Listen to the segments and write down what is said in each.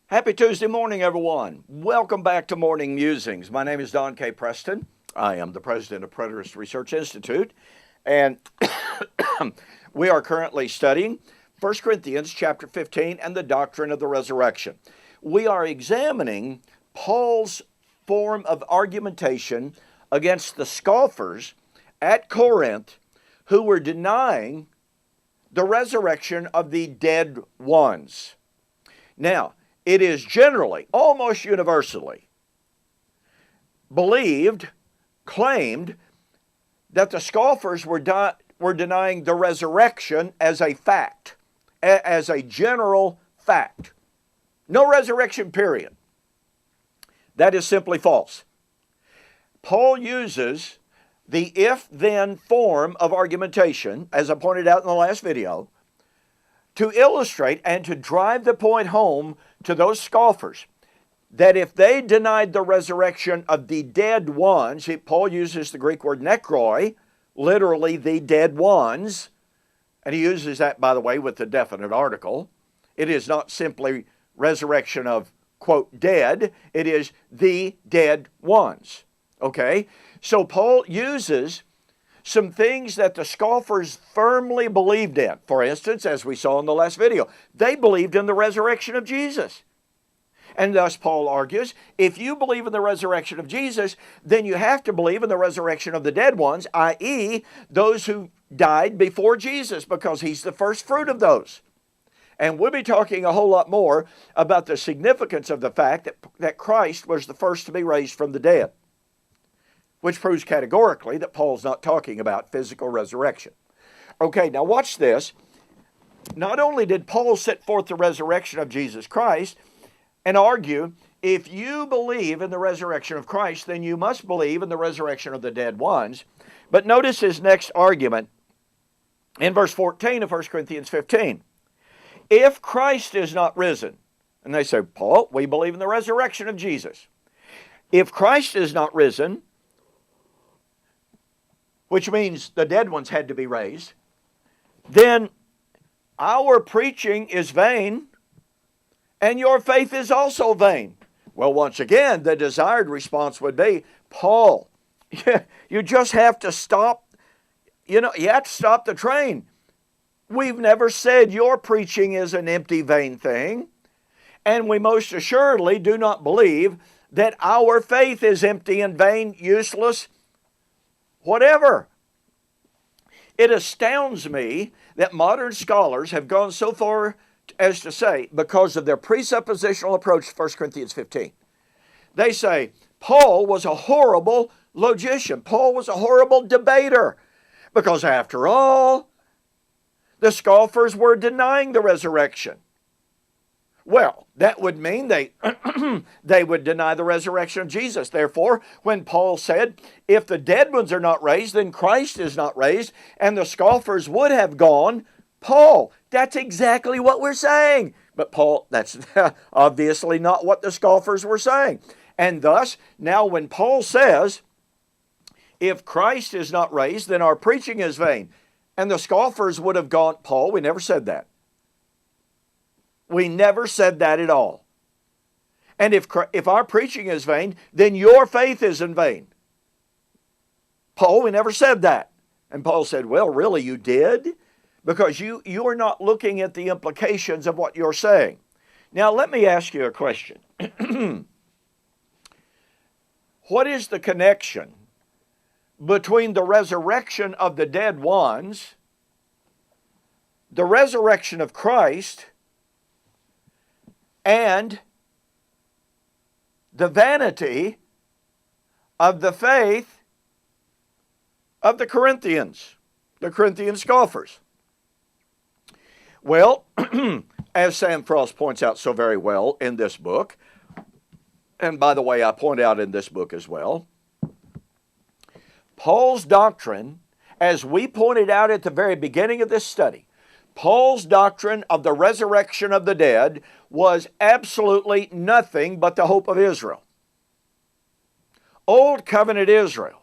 Happy Tuesday morning, everyone. Welcome back to Morning Musings. My name is Don K. Preston. I am the president of Preterist Research Institute, and we are currently studying 1 Corinthians chapter 15 and the doctrine of the resurrection. We are examining Paul's form of argumentation against the scoffers at Corinth who were denying the resurrection of the dead ones. Now, it is generally, almost universally, claimed, that the scoffers were denying the resurrection as a fact, as a general fact. No resurrection, period. That is simply false. Paul uses the if-then form of argumentation, as I pointed out in the last video, to illustrate and to drive the point home to those scoffers that if they denied the resurrection of the dead ones, Paul uses the Greek word nekroi, literally the dead ones, and he uses that, by the way, with the definite article. It is not simply resurrection of, quote, dead. It is the dead ones, okay? So Paul uses some things that the scoffers firmly believed in. For instance, as we saw in the last video, they believed in the resurrection of Jesus. And thus Paul argues, if you believe in the resurrection of Jesus, then you have to believe in the resurrection of the dead ones, i.e., those who died before Jesus, because he's the first fruit of those. And we'll be talking a whole lot more about the significance of the fact that Christ was the first to be raised from the dead, which proves categorically that Paul's not talking about physical resurrection. Okay, now watch this. Not only did Paul set forth the resurrection of Jesus Christ and argue, if you believe in the resurrection of Christ, then you must believe in the resurrection of the dead ones. But notice his next argument in verse 14 of 1 Corinthians 15. If Christ is not risen, and they say, Paul, we believe in the resurrection of Jesus. If Christ is not risen, which means the dead ones had to be raised, then our preaching is vain, and your faith is also vain. Well, once again, the desired response would be, Paul, you just have to stop, you have to stop the train. We've never said your preaching is an empty, vain thing, and we most assuredly do not believe that our faith is empty and vain, useless, whatever. It astounds me that modern scholars have gone so far as to say, because of their presuppositional approach to 1 Corinthians 15, they say, Paul was a horrible logician. Paul was a horrible debater, because after all, the scoffers were denying the resurrection. Well, that would mean they would deny the resurrection of Jesus. Therefore, when Paul said, if the dead ones are not raised, then Christ is not raised, and the scoffers would have gone, Paul, that's exactly what we're saying. But Paul, that's obviously not what the scoffers were saying. And thus, now when Paul says, if Christ is not raised, then our preaching is vain. And the scoffers would have gone, Paul, we never said that. We never said that at all. And if our preaching is vain, then your faith is in vain. Paul, we never said that. And Paul said, well, really, you did? Because you are not looking at the implications of what you're saying. Now, let me ask you a question. What is the connection between the resurrection of the dead ones, the resurrection of Christ, and the vanity of the faith of the Corinthian scoffers? Well, as Sam Frost points out so very well in this book, and by the way, I point out in this book as well, Paul's doctrine, as we pointed out at the very beginning of this study, Paul's doctrine of the resurrection of the dead was absolutely nothing but the hope of Israel. Old covenant Israel.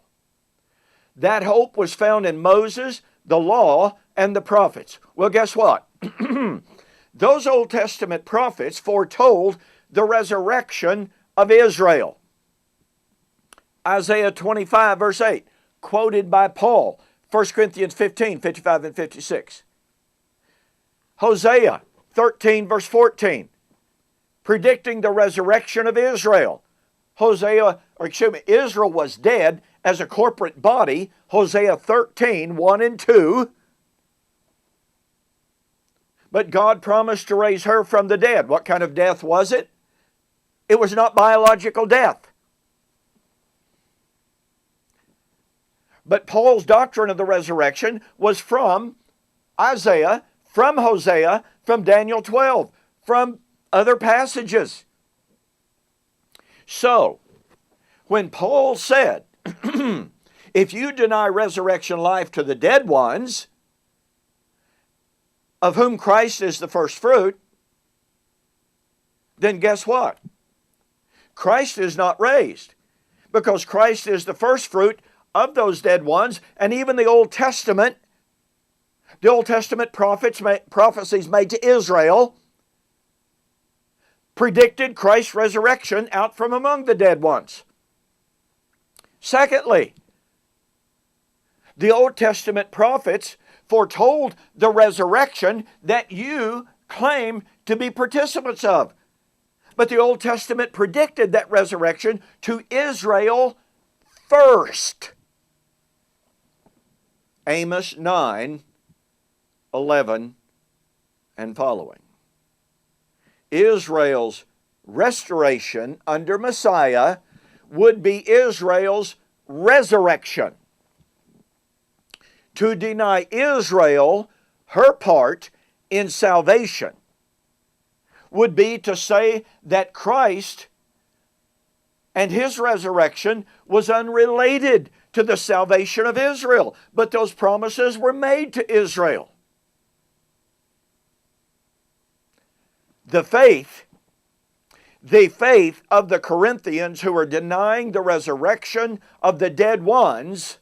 That hope was found in Moses, the law, and the prophets. Well, guess what? Those Old Testament prophets foretold the resurrection of Israel. Isaiah 25, verse 8, quoted by Paul, 1 Corinthians 15, 55 and 56. Hosea 13, verse 14, predicting the resurrection of Israel. Israel was dead as a corporate body, Hosea 13, 1 and 2. But God promised to raise her from the dead. What kind of death was it? It was not biological death. But Paul's doctrine of the resurrection was from Isaiah, from Hosea, from Daniel 12, from other passages. So, when Paul said, if you deny resurrection life to the dead ones, of whom Christ is the first fruit, then guess what? Christ is not raised, because Christ is the first fruit of those dead ones, and even the Old Testament prophecies made to Israel predicted Christ's resurrection out from among the dead ones. Secondly, the Old Testament prophets foretold the resurrection that you claim to be participants of. But the Old Testament predicted that resurrection to Israel first. Amos 9, 11 and following. Israel's restoration under Messiah would be Israel's resurrection. To deny Israel her part in salvation would be to say that Christ and His resurrection was unrelated to the salvation of Israel. But those promises were made to Israel. The faith of the Corinthians who are denying the resurrection of the dead ones,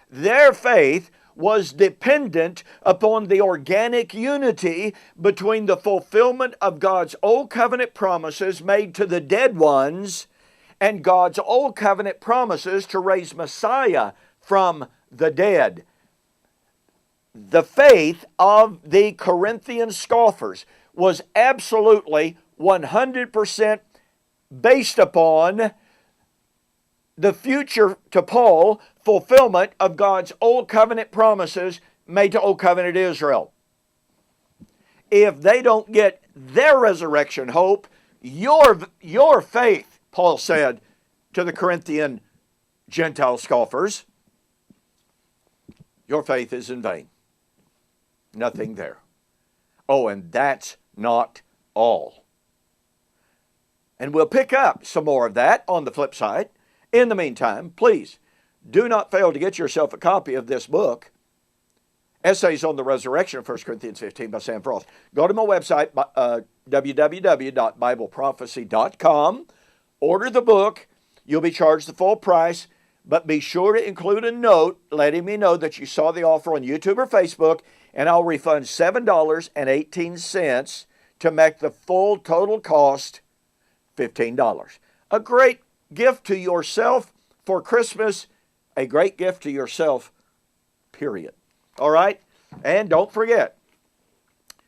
their faith was dependent upon the organic unity between the fulfillment of God's Old Covenant promises made to the dead ones and God's Old Covenant promises to raise Messiah from the dead. The faith of the Corinthian scoffers was absolutely 100% based upon the future to Paul fulfillment of God's Old Covenant promises made to Old Covenant Israel. If they don't get their resurrection hope, your faith, Paul said to the Corinthian Gentile scoffers, your faith is in vain. Nothing there. Oh, and that's not all. And we'll pick up some more of that on the flip side. In the meantime, please do not fail to get yourself a copy of this book, Essays on the Resurrection of 1 Corinthians 15 by Sam Frost. Go to my website, www.bibleprophecy.com. Order the book. You'll be charged the full price, but be sure to include a note letting me know that you saw the offer on YouTube or Facebook, and I'll refund $7.18 to make the full total cost $15. A great gift to yourself for Christmas, a great gift to yourself, period. All right? And don't forget,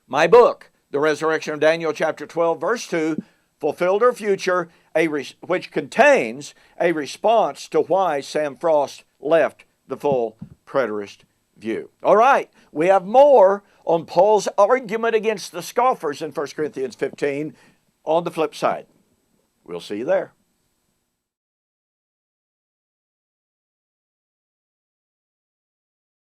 my book, The Resurrection of Daniel, chapter 12, verse 2, Fulfilled or Future, which contains a response to why Sam Frost left the full preterist view. All right, we have more on Paul's argument against the scoffers in 1 Corinthians 15 on the flip side. We'll see you there.